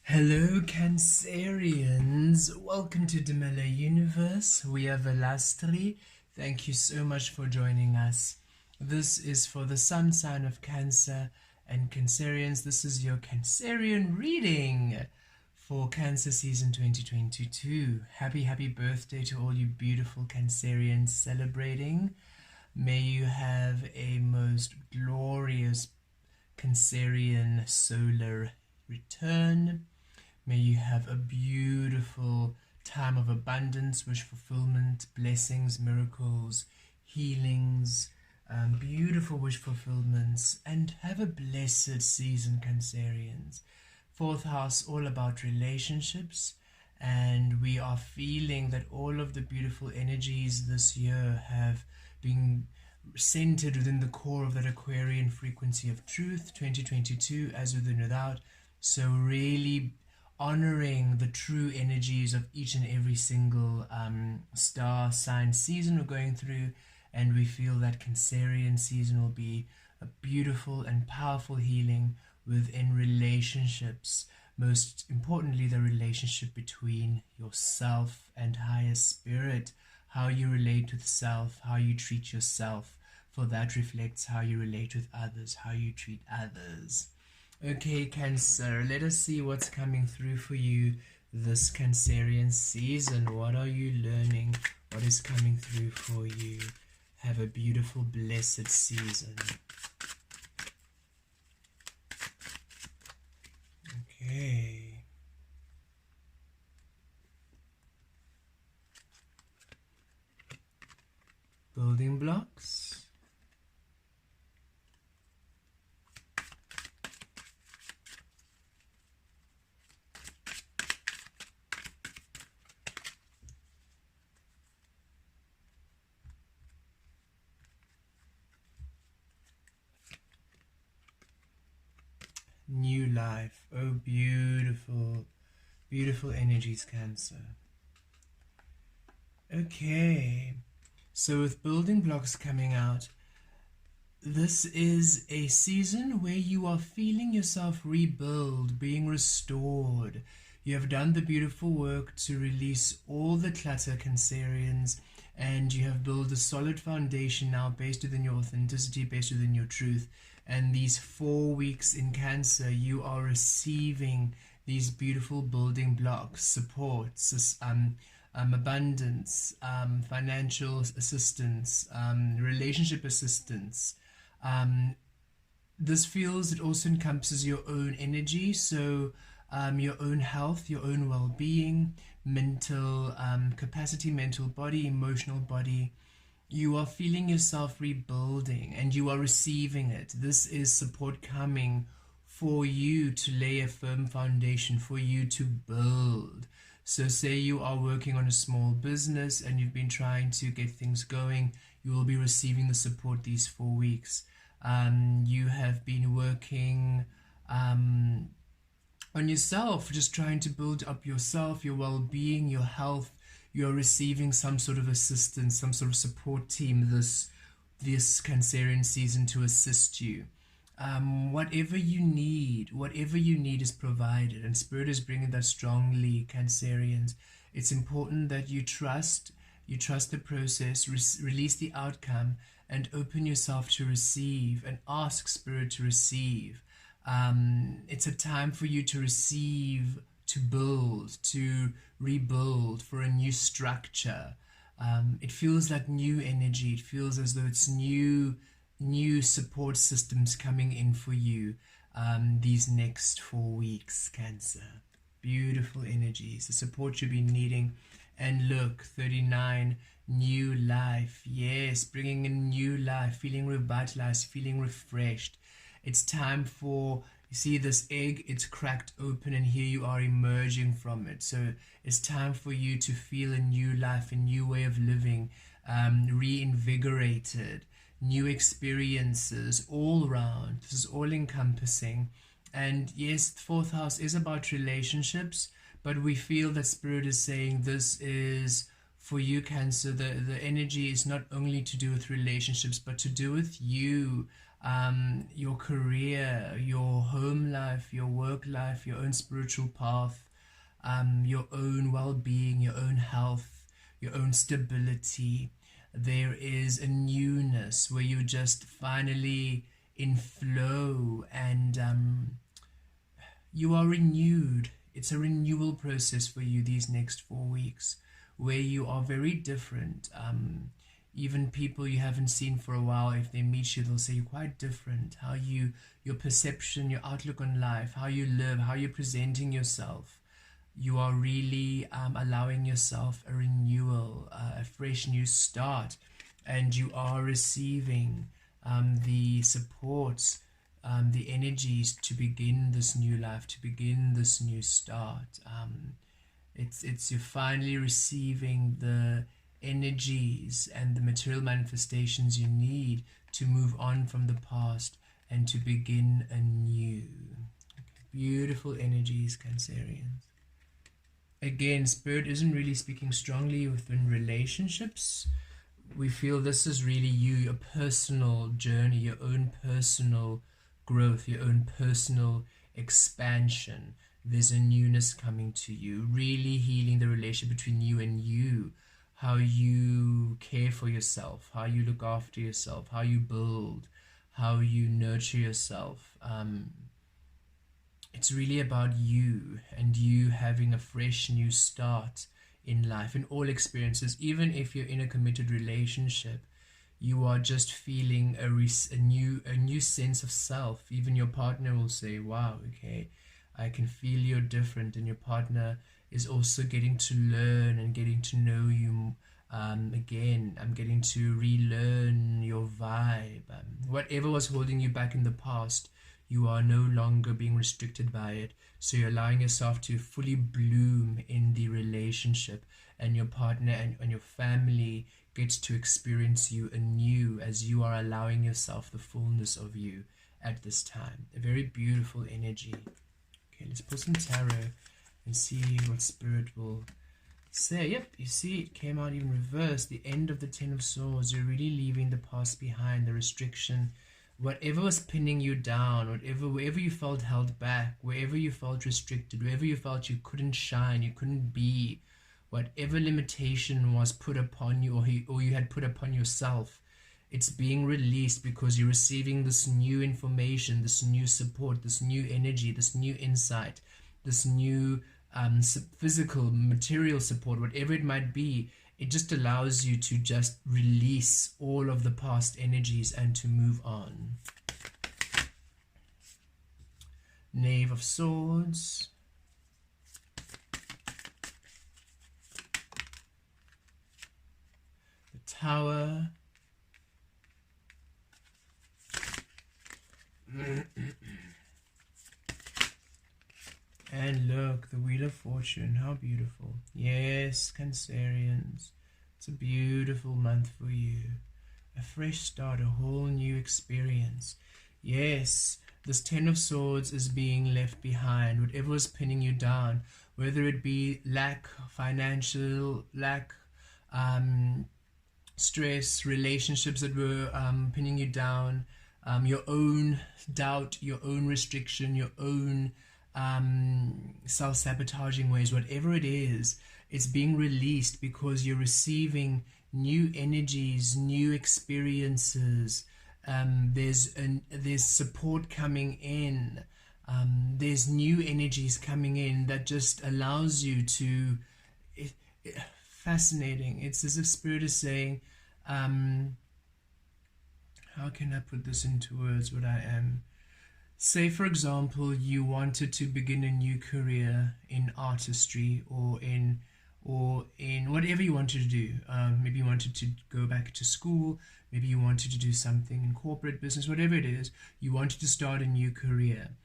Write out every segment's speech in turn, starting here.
Hello, Cancerians. Welcome to Demella Universe. We are Vel'Astri. Thank you so much for joining us. This is for the sun sign of Cancer and Cancerians. This is your Cancerian reading for Cancer season 2022. Happy birthday to all you beautiful Cancerians celebrating. May you have a most glorious Cancerian solar return. May you have a beautiful time of abundance, wish fulfillment, blessings, miracles, healings, beautiful wish fulfillments, and have a blessed season, Cancerians. Fourth house, all about relationships, and we are feeling that all of the beautiful energies this year have been centered within the core of that Aquarian frequency of truth, 2022, as within without. So really honoring the true energies of each and every single star sign season we're going through, and we feel that Cancerian season will be a beautiful and powerful healing within relationships, most importantly the relationship between yourself and higher spirit, how you relate with self, how you treat yourself, for that reflects how you relate with others, how you treat others. Okay, Cancer, let us see what's coming through for you this Cancerian season. What are you learning? What is coming through for you? Have a beautiful, blessed season. Okay. Building blocks. New life. Oh, beautiful, beautiful energies, Cancer. Okay, so with building blocks coming out, this is a season where you are feeling yourself rebuild, being restored. You have done the beautiful work to release all the clutter, Cancerians, and you have built a solid foundation now based within your authenticity, based within your truth. And these 4 weeks in Cancer, you are receiving these beautiful building blocks, support, abundance, financial assistance, relationship assistance. This feels it also encompasses your own energy, so your own health, your own well-being, mental capacity, mental body, emotional body. You are feeling yourself rebuilding and you are receiving it. This is support coming for you to lay a firm foundation, for you to build. So say you are working on a small business and you've been trying to get things going, you will be receiving the support these 4 weeks. You have been working on yourself, just trying to build up yourself, your well-being, your health. You're receiving some sort of assistance, some sort of support team this Cancerian season to assist you. Whatever you need is provided, and Spirit is bringing that strongly, Cancerians. It's important that you trust the process, release the outcome, and open yourself to receive, and ask Spirit to receive. It's a time for you to receive, to build, to rebuild, for a new structure. It feels like new energy. It feels as though it's new support systems coming in for you these next 4 weeks, Cancer. Beautiful energies, the support you've been needing. And look, 39, new life. Yes, bringing in new life, feeling revitalized, feeling refreshed. It's time for, you see this egg, it's cracked open and here you are emerging from it. So it's time for you to feel a new life, a new way of living, reinvigorated, new experiences all around. This is all encompassing. And yes, the 4th house is about relationships, but we feel that Spirit is saying this is for you, Cancer. The energy is not only to do with relationships, but to do with you. your career, your home life, your work life, your own spiritual path, your own well-being, your own health, your own stability. There is a newness where you're just finally in flow, and you are renewed. It's a renewal process for you these next 4 weeks, where you are very different. Even people you haven't seen for a while, if they meet you, they'll say you're quite different. How your perception, your outlook on life, how you live, how you're presenting yourself. You are really allowing yourself a renewal, a fresh new start, and you are receiving the supports, the energies to begin this new life, to begin this new start. It's you're finally receiving the energies and the material manifestations you need to move on from the past and to begin anew. Beautiful energies, Cancerians. Again, Spirit isn't really speaking strongly within relationships. We feel this is really you, your personal journey, your own personal growth, your own personal expansion. There's a newness coming to you, really healing the relationship between you and you. How you care for yourself, how you look after yourself, how you build, how you nurture yourself. It's really about you and you having a fresh new start in life, in all experiences. Even if you're in a committed relationship, you are just feeling a new sense of self. Even your partner will say, wow, okay, I can feel you're different, and your partner is also getting to learn and getting to know you. Again, I'm getting to relearn your vibe. Whatever was holding you back in the past, you are no longer being restricted by it. So you're allowing yourself to fully bloom in the relationship, and your partner and your family gets to experience you anew as you are allowing yourself the fullness of you at this time. A very beautiful energy. Okay, let's pull some tarot and see what Spirit will say. Yep, you see it came out even reversed. The end of the Ten of Swords. You're really leaving the past behind, the restriction, whatever was pinning you down, wherever you felt held back, wherever you felt restricted, wherever you felt you couldn't shine, you couldn't be, whatever limitation was put upon you, or you had put upon yourself. It's being released because you're receiving this new information, this new support, this new energy, this new insight, this new physical, material support, whatever it might be. It just allows you to just release all of the past energies and to move on. Knave of Swords. The Tower. And look, the Wheel of Fortune, how beautiful. Yes, Cancerians, it's a beautiful month for you. A fresh start, a whole new experience. Yes, this Ten of Swords is being left behind. Whatever was pinning you down, whether it be lack, financial lack, stress, relationships that were pinning you down, your own doubt, your own restriction, your own self-sabotaging ways, whatever it is, it's being released because you're receiving new energies, new experiences. There's support coming in. There's new energies coming in that just allows you to. Fascinating. It's as if Spirit is saying, how can I put this into words? What I am. Say, for example, you wanted to begin a new career in artistry or in whatever you wanted to do. Maybe you wanted to go back to school. Maybe you wanted to do something in corporate business. Whatever it is, you wanted to start a new career.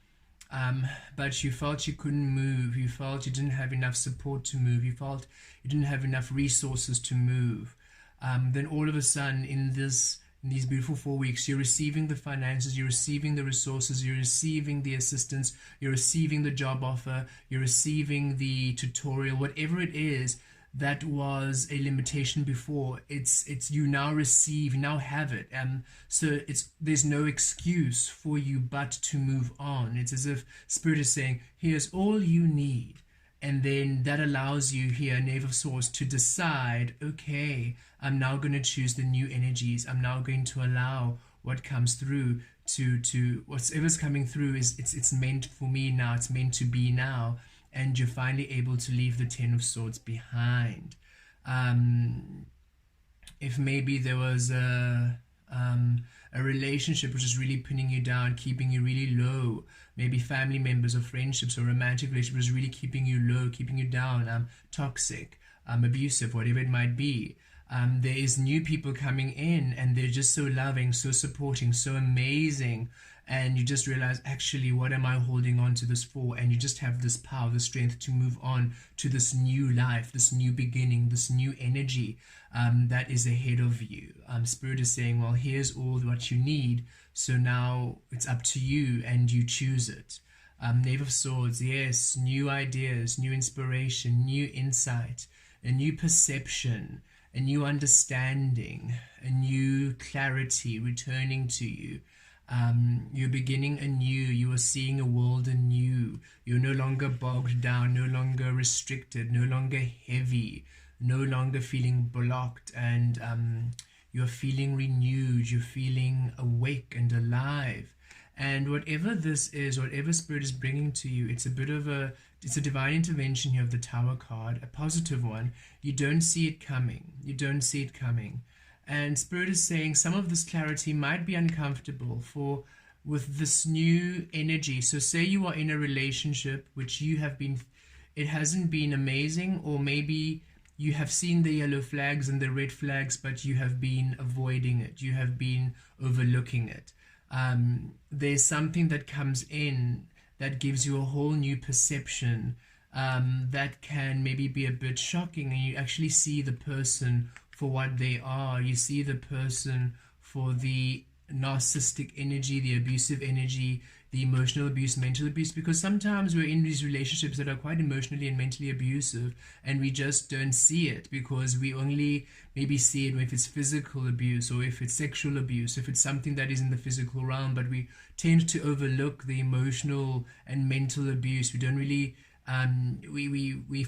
But you felt you couldn't move. You felt you didn't have enough support to move. You felt you didn't have enough resources to move. Then all of a sudden, in these beautiful 4 weeks, you're receiving the finances, you're receiving the resources, you're receiving the assistance, you're receiving the job offer, you're receiving the tutorial, whatever it is. that was a limitation before. It's you now receive, you now have it. So there's no excuse for you but to move on. It's as if Spirit is saying, here's all you need. And then that allows you here, Knave of Swords, to decide, okay, I'm now going to choose the new energies. I'm now going to allow what comes through to whatever's coming through is it's meant for me now. It's meant to be now. And you're finally able to leave the Ten of Swords behind. If maybe there was a relationship which is really pinning you down, keeping you really low, maybe family members or friendships or romantic relationship was really keeping you low, keeping you down, toxic, abusive, whatever it might be. There is new people coming in and they're just so loving, so supporting, so amazing. And you just realize, actually, what am I holding on to this for? And you just have this power, the strength to move on to this new life, this new beginning, this new energy that is ahead of you. Spirit is saying, well, here's all what you need. So now it's up to you and you choose it. Knave of Swords, yes, new ideas, new inspiration, new insight, a new perception, a new understanding, a new clarity returning to you. You're beginning anew. You are seeing a world anew. You're no longer bogged down, no longer restricted, no longer heavy, no longer feeling blocked, and you're feeling renewed. You're feeling awake and alive. And whatever this is, whatever Spirit is bringing to you, it's a divine intervention here of the Tower card, a positive one. You don't see it coming. You don't see it coming. And Spirit is saying some of this clarity might be uncomfortable with this new energy. So say you are in a relationship which it hasn't been amazing, or maybe you have seen the yellow flags and the red flags, but you have been avoiding it. You have been overlooking it. There's something that comes in that gives you a whole new perception that can maybe be a bit shocking, and you actually see the person for what they are. You see the person for the narcissistic energy, the abusive energy, the emotional abuse, mental abuse, because sometimes we're in these relationships that are quite emotionally and mentally abusive, and we just don't see it because we only maybe see it if it's physical abuse or if it's sexual abuse, if it's something that is in the physical realm, but we tend to overlook the emotional and mental abuse. We don't really we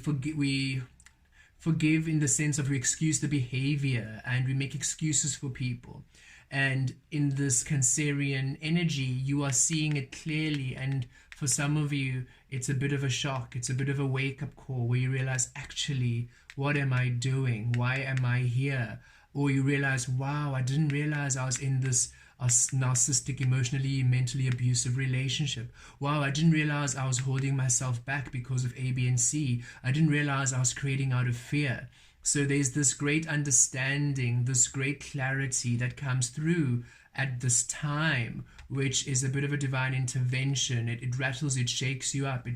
forgive in the sense of we excuse the behavior and we make excuses for people. And in this Cancerian energy, you are seeing it clearly. And for some of you, it's a bit of a shock. It's a bit of a wake-up call where you realize, actually, what am I doing? Why am I here? Or you realize, wow, I didn't realize I was in this narcissistic, emotionally, mentally abusive relationship. Wow, I didn't realize I was holding myself back because of A, B, and C. I didn't realize I was creating out of fear. So there's this great understanding, this great clarity that comes through at this time, which is a bit of a divine intervention. It rattles, it shakes you up.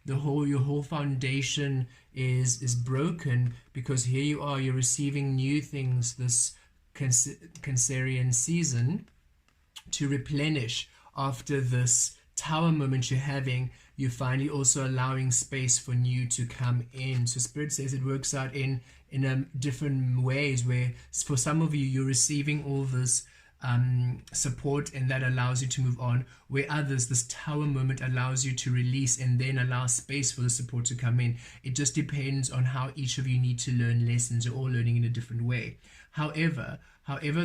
Your whole foundation is broken, because here you are, you're receiving new things this Cancerian season to replenish after this tower moment you're having. You're finally also allowing space for new to come in. So Spirit says it works out in different ways, where for some of you, you're receiving all this support, and that allows you to move on, where others, this tower moment allows you to release and then allow space for the support to come in. It just depends on how each of you need to learn lessons. You're all learning in a different way. However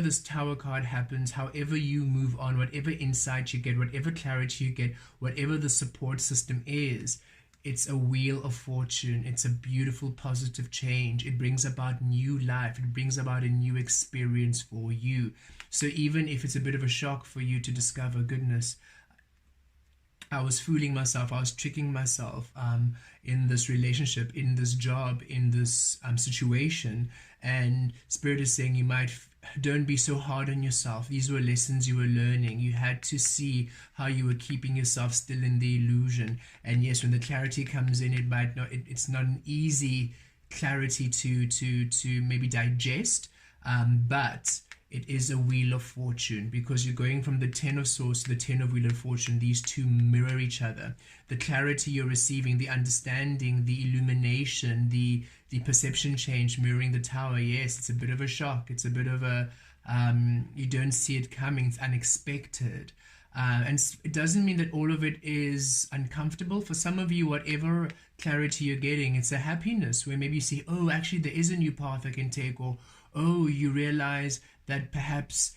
this tower card happens, however you move on, whatever insight you get, whatever clarity you get, whatever the support system is, it's a wheel of fortune. It's a beautiful, positive change. It brings about new life. It brings about a new experience for you. So even if it's a bit of a shock for you to discover, goodness, I was fooling myself, I was tricking myself in this relationship, in this job, in this situation, and Spirit is saying don't be so hard on yourself. These were lessons you were learning. You had to see how you were keeping yourself still in the illusion. And yes, when the clarity comes in, it's not an easy clarity to maybe digest, but it is a Wheel of Fortune, because you're going from the 10 of Swords to the 10 of Wheel of Fortune. These two mirror each other. The clarity you're receiving, the understanding, the illumination, the perception change mirroring the Tower. Yes, it's a bit of a shock. It's a bit of a, you don't see it coming. It's unexpected. And it doesn't mean that all of it is uncomfortable. For some of you, whatever clarity you're getting, it's a happiness where maybe you see, oh, actually there is a new path I can take, or oh, you realize that perhaps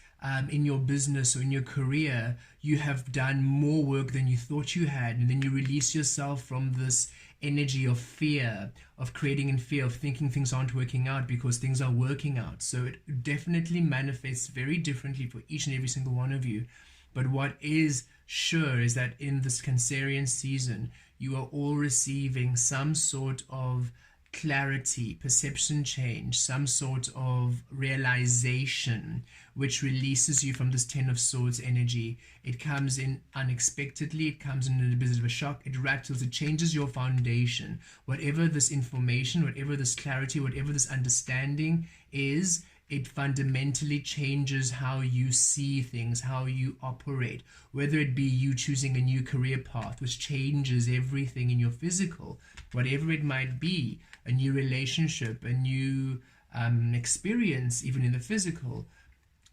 in your business or in your career, you have done more work than you thought you had, and then you release yourself from this energy of fear, of creating in fear, of thinking things aren't working out because things are working out. So it definitely manifests very differently for each and every single one of you. But what is sure is that in this Cancerian season, you are all receiving some sort of clarity, perception change, some sort of realization, which releases you from this 10 of Swords energy. It comes in unexpectedly, it comes in a bit of a shock, it rattles, it changes your foundation. Whatever this information, whatever this clarity, whatever this understanding is, it fundamentally changes how you see things, how you operate, whether it be you choosing a new career path, which changes everything in your physical, whatever it might be, a new relationship, a new experience, even in the physical.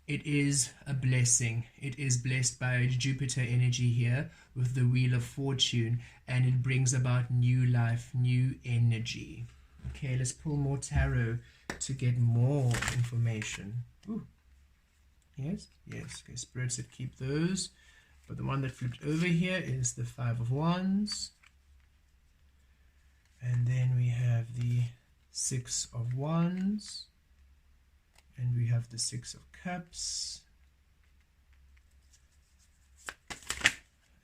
It is a blessing. It is blessed by Jupiter energy here with the Wheel of Fortune, and it brings about new life, new energy. Okay, let's pull more tarot to get more information. Ooh. Yes, yes. Okay, spirits that keep those. But the one that flipped over here is the 5 of Wands. And then we have the 6 of Wands. And we have the 6 of Cups.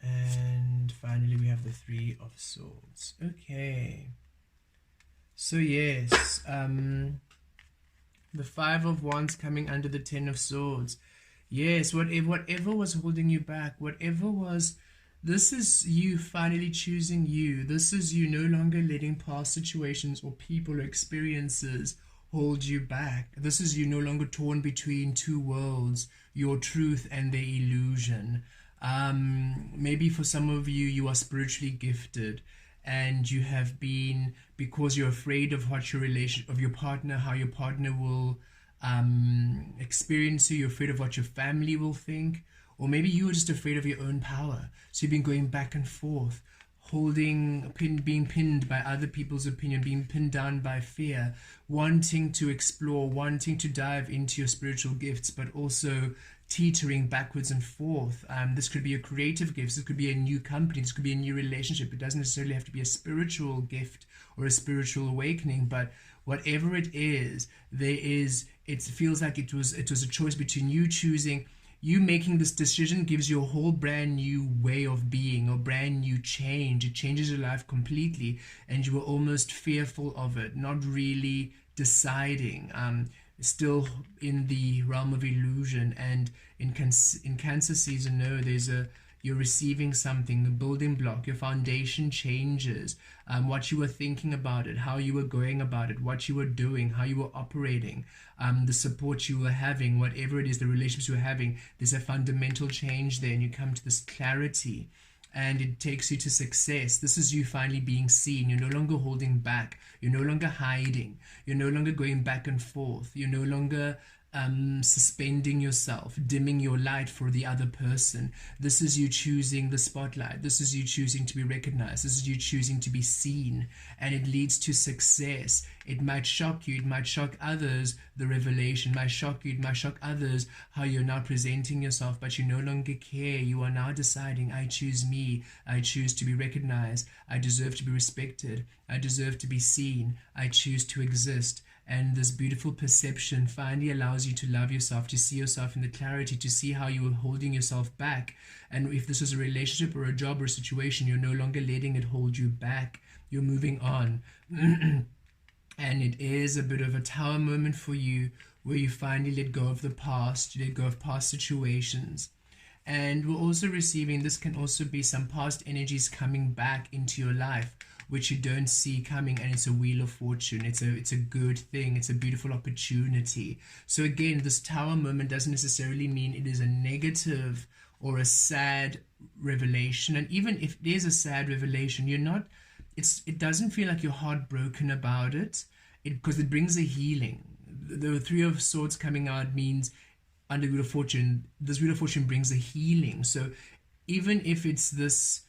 And finally we have the 3 of Swords. Okay. So yes, the 5 of Wands coming under the 10 of Swords. Yes, whatever was holding you back, whatever was, this is you finally choosing you. This is you no longer letting past situations or people or experiences hold you back. This is you no longer torn between two worlds, your truth and the illusion. Maybe for some of you, you are spiritually gifted, and you have been, because you're afraid of what your partner, how your partner will experience you, you're afraid of what your family will think, or maybe you are just afraid of your own power. So you've been going back and forth, being pinned by other people's opinion, being pinned down by fear, wanting to explore, wanting to dive into your spiritual gifts, but also teetering backwards and forth. This could be a creative gift, this could be a new company, this could be a new relationship. It doesn't necessarily have to be a spiritual gift or a spiritual awakening, but whatever it is, it feels like it was a choice between you choosing. You making this decision gives you a whole brand new way of being, or brand new change. It changes your life completely, and you were almost fearful of it, not really deciding. Still in the realm of illusion. And in Cancer season, no, you're receiving something, the building block, your foundation changes. What you were thinking about it, how you were going about it, what you were doing, how you were operating, the support you were having, whatever it is, the relationships you were having, there's a fundamental change there, and you come to this clarity, and it takes you to success. This is you finally being seen. You're no longer holding back. You're no longer hiding. You're no longer going back and forth. You're no longer suspending yourself, dimming your light for the other person. This is you choosing the spotlight. This is you choosing to be recognized. This is you choosing to be seen, and it leads to success. It might shock you, it might shock others, the revelation might shock you, it might shock others how you're now presenting yourself, but you no longer care. You are now deciding, I choose me, I choose to be recognized, I deserve to be respected, I deserve to be seen, I choose to exist. And this beautiful perception finally allows you to love yourself, to see yourself in the clarity, to see how you were holding yourself back. And if this is a relationship or a job or a situation, you're no longer letting it hold you back. You're moving on. And it is a bit of a tower moment for you, where you finally let go of the past, you let go of past situations. And we're also receiving, this can also be some past energies coming back into your life, which you don't see coming, and it's a wheel of fortune. It's a good thing. It's a beautiful opportunity. So again, this Tower moment doesn't necessarily mean it is a negative or a sad revelation. And even if there's a sad revelation, it doesn't feel like you're heartbroken about it, because it brings a healing. The Three of Swords coming out means, under Wheel of Fortune, this Wheel of Fortune brings a healing. So even if it's this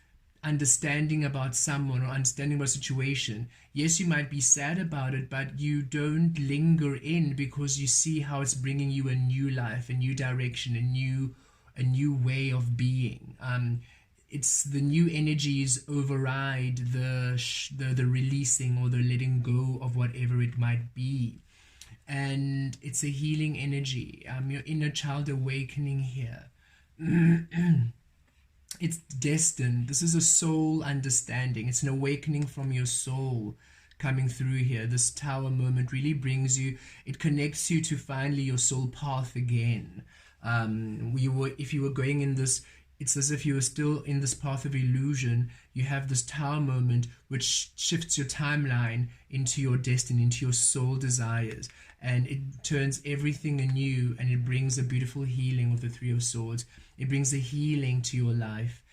understanding about someone or understanding about a situation, yes, you might be sad about it, but you don't linger in, because you see how it's bringing you a new life, a new direction, a new way of being. It's the new energies override the releasing or the letting go of whatever it might be. And it's a healing energy. Your inner child awakening here. It's destined. This is a soul understanding. It's an awakening from your soul coming through here. This Tower moment really brings you, it connects you to finally your soul path again. If you were going in this, it's as if you were still in this path of illusion. You have this Tower moment which shifts your timeline into your destiny, into your soul desires, and it turns everything anew, and it brings a beautiful healing with the Three of Swords. It brings a healing to your life.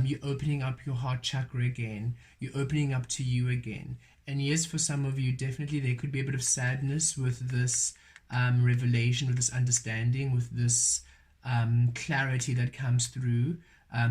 You're opening up your heart chakra again. You're opening up to you again. And yes, for some of you, definitely there could be a bit of sadness with this revelation, with this understanding, with this clarity that comes through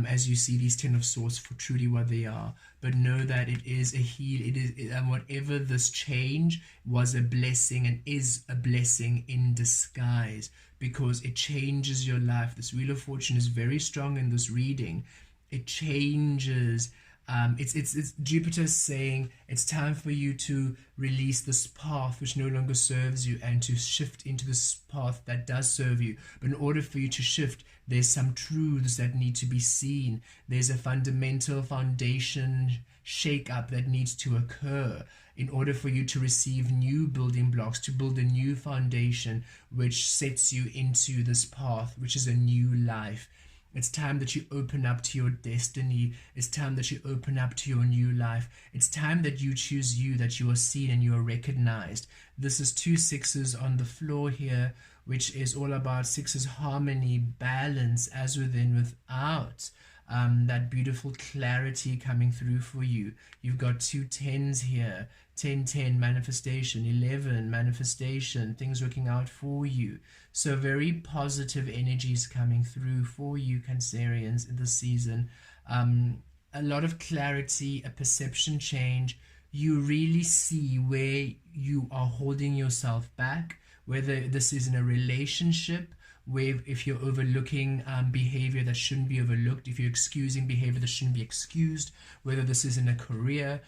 as you see these Ten of Swords for truly what they are. But know that it is a heal. It is whatever this change was, a blessing, and is a blessing in disguise, because it changes your life. This Wheel of Fortune is very strong in this reading. It changes. It's Jupiter saying it's time for you to release this path which no longer serves you, and to shift into this path that does serve you. But in order for you to shift, there's some truths that need to be seen. There's a fundamental foundation shake-up that needs to occur in order for you to receive new building blocks, to build a new foundation which sets you into this path, which is a new life. It's time that you open up to your destiny. It's time that you open up to your new life. It's time that you choose you, that you are seen and you are recognized. This is 2 sixes on the floor here, which is all about sixes, harmony, balance, as within, without. That beautiful clarity coming through for you. You've got 2 tens here. 10, manifestation. 11, manifestation. Things working out for you. So very positive energies coming through for you, Cancerians, in this season. A lot of clarity, a perception change. You really see where you are holding yourself back, whether this is in a relationship, where if you're overlooking behavior that shouldn't be overlooked, if you're excusing behavior that shouldn't be excused, whether this is in a career,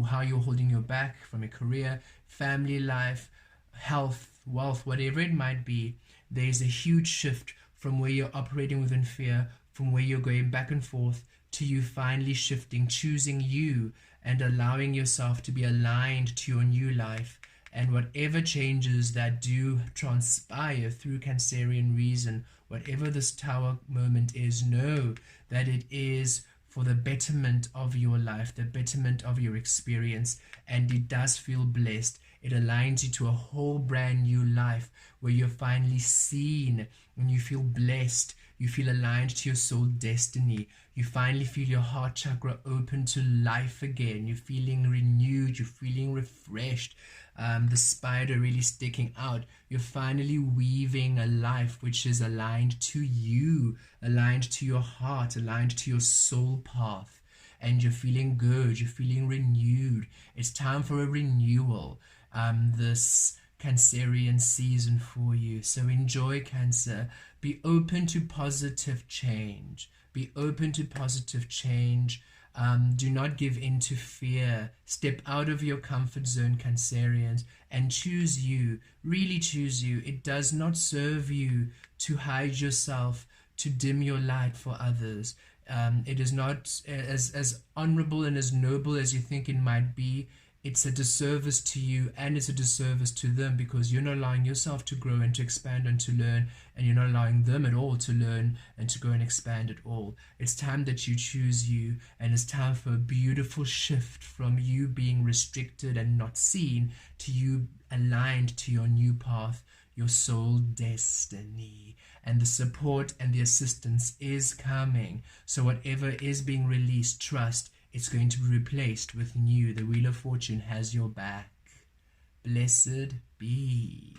how you're holding your back from a career, family life, health, wealth, whatever it might be. There's a huge shift from where you're operating within fear, from where you're going back and forth, to you finally shifting, choosing you, and allowing yourself to be aligned to your new life. And whatever changes that do transpire through Cancerian reason, whatever this Tower moment is, know that it is for the betterment of your life, the betterment of your experience, and it does feel blessed. It aligns you to a whole brand new life where you're finally seen and you feel blessed. You feel aligned to your soul destiny. You finally feel your heart chakra open to life again. You're feeling renewed. You're feeling refreshed. The spider really sticking out. You're finally weaving a life which is aligned to you, aligned to your heart, aligned to your soul path. And you're feeling good. You're feeling renewed. It's time for a renewal. This Cancerian season for you. So enjoy, Cancer. Be open to positive change. Be open to positive change. Do not give in to fear. Step out of your comfort zone, Cancerians, and choose you. Really choose you. It does not serve you to hide yourself, to dim your light for others. It is not as honorable and as noble as you think it might be. it's a disservice to you, and it's a disservice to them, because you're not allowing yourself to grow and to expand and to learn, and you're not allowing them at all to learn and to grow and expand at all. It's time that you choose you, and it's time for a beautiful shift from you being restricted and not seen to you aligned to your new path, your soul destiny. And the support and the assistance is coming. So whatever is being released, trust, it's going to be replaced with new. The Wheel of Fortune has your back. Blessed be.